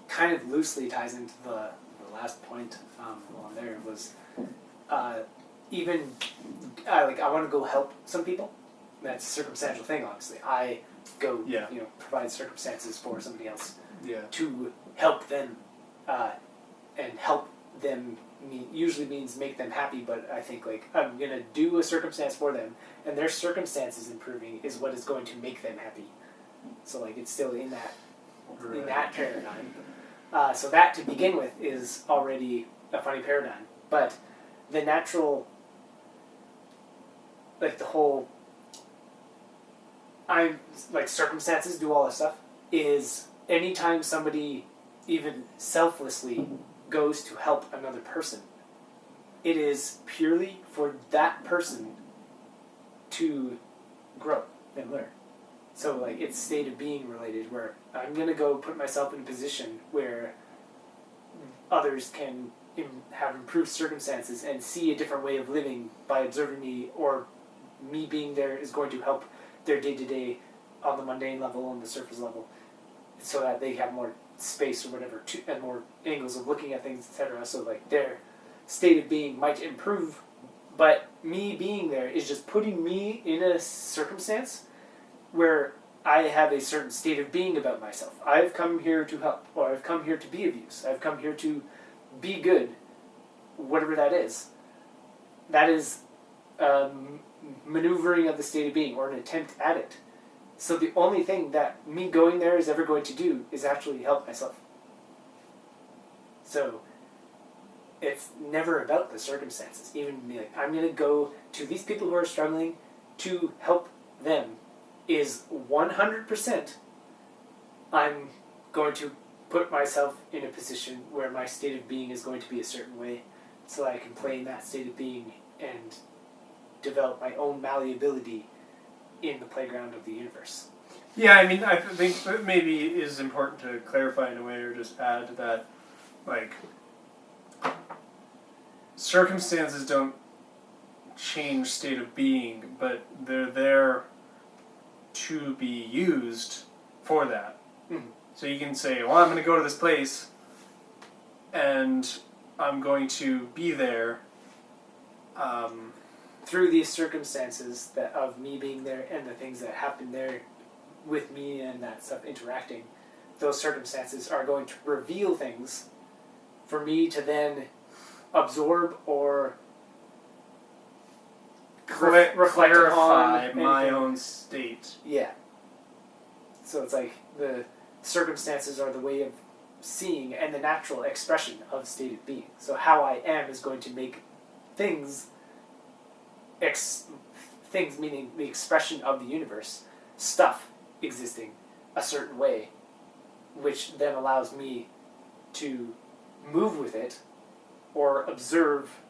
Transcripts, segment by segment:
kind of loosely ties into the last point on there was even I want to go help some people. That's a circumstantial thing, obviously. I go provide circumstances for somebody else to help them, and help them usually means make them happy, but I think like I'm going to do a circumstance for them, and their circumstances improving is what is going to make them happy. So like it's still in that paradigm. So that to begin with is already a funny paradigm. But the natural, like the whole, circumstances do all this stuff, is anytime somebody even selflessly goes to help another person, it is purely for that person to grow and learn. So like it's state of being related, where I'm going to go put myself in a position where others can have improved circumstances and see a different way of living by observing me, or me being there is going to help their day-to-day on the mundane level, on the surface level, so that they have more space or whatever, and more angles of looking at things, etc. So like their state of being might improve, but me being there is just putting me in a circumstance where I have a certain state of being about myself. I've come here to help, or I've come here to be of use. I've come here to be good, whatever that is. That is maneuvering of the state of being, or an attempt at it. So the only thing that me going there is ever going to do is actually help myself. So it's never about the circumstances. Even me, like, I'm going to go to these people who are struggling to help them, is 100% I'm going to put myself in a position where my state of being is going to be a certain way, so that I can play in that state of being and develop my own malleability in the playground of the universe. Yeah, I mean, I think that maybe is important to clarify in a way, or just add that, like, circumstances don't change state of being, but they're there to be used for that. Mm-hmm. So you can say, well, I'm going to go to this place, and I'm going to be there. Through these circumstances that of me being there and the things that happen there with me and that stuff interacting, those circumstances are going to reveal things for me to then absorb or reflect clarify upon my own state. Yeah. So it's like the circumstances are the way of seeing and the natural expression of state of being. So how I am is going to make things meaning the expression of the universe, stuff existing a certain way, which then allows me to move with it or observe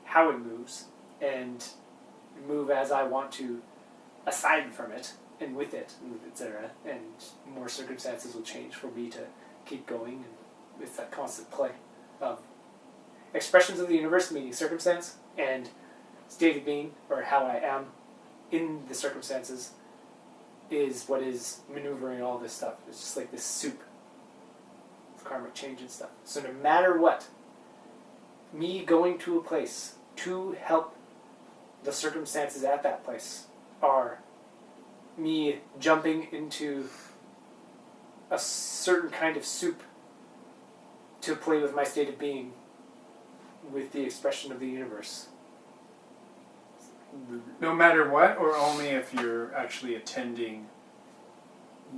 how it moves and move as I want to aside from it and with it, etc. And more circumstances will change for me to keep going, and it's that constant play of expressions of the universe, meaning circumstance, and state of being, or how I am in the circumstances, is what is maneuvering all this stuff. It's just like this soup of karmic change and stuff. So no matter what, me going to a place to help the circumstances at that place are me jumping into a certain kind of soup to play with my state of being with the expression of the universe. No matter what, or only if you're actually attending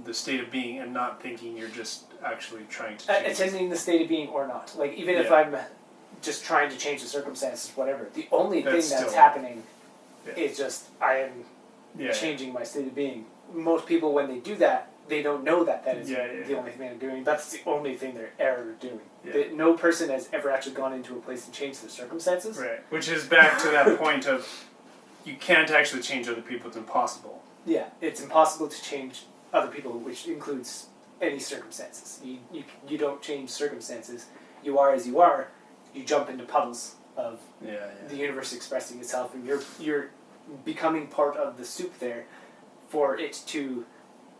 the state of being and not thinking you're just actually trying to change attending the state of being or not. Like, even if I'm just trying to change the circumstances, whatever, the only thing that's happening is just I am changing my state of being. Most people, when they do that, they don't know that is the only thing they're doing. That's the only thing they're ever doing. Yeah. No person has ever actually gone into a place and changed their circumstances. Right. Which is back to that point of you can't actually change other people. It's impossible. Yeah, it's impossible to change other people, which includes any circumstances. You don't change circumstances. You are as you are. You jump into puddles of the universe expressing itself, and you're becoming part of the soup there for it to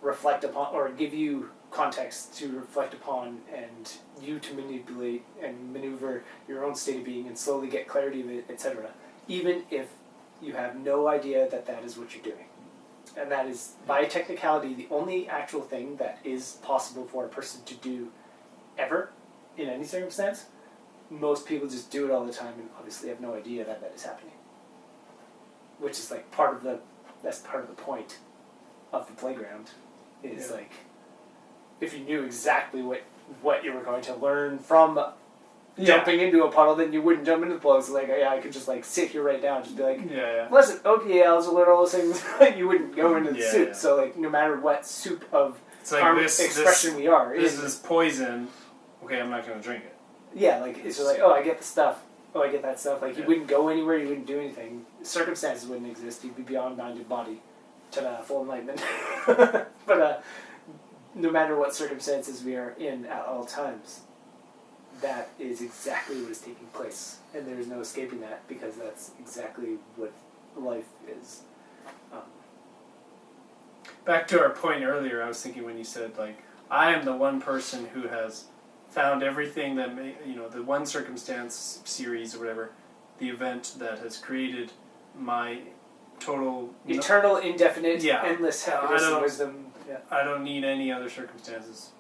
reflect upon or give you context to reflect upon, and you to manipulate and maneuver your own state of being and slowly get clarity of it, etc. Even if you have no idea that that is what you're doing. And that is, by technicality, the only actual thing that is possible for a person to do ever, in any circumstance. Most people just do it all the time and obviously have no idea that that is happening. Which is like that's part of the point of the playground. Is like, if you knew exactly what you were going to learn from jumping into a puddle, then you wouldn't jump into the puddle. It's like, yeah, I could just like sit here right now and just be like, listen, OTLs will learn all those things. You wouldn't go into the soup. So like, no matter what soup of expression we are. This is poison. Okay, I'm not going to drink it. Yeah, like, it's just like, oh, I get the stuff. Oh, I get that stuff. Like, you wouldn't go anywhere, you wouldn't do anything. Circumstances wouldn't exist. You'd be beyond mind and body. Ta-da, full enlightenment. But no matter what circumstances we are in at all times, that is exactly what is taking place. And there is no escaping that, because that's exactly what life is. Back to our point earlier, I was thinking when you said, like, I am the one person who has found everything that the one circumstance series or whatever, the event that has created my total eternal, indefinite, endless happiness and wisdom. Yeah. I don't need any other circumstances.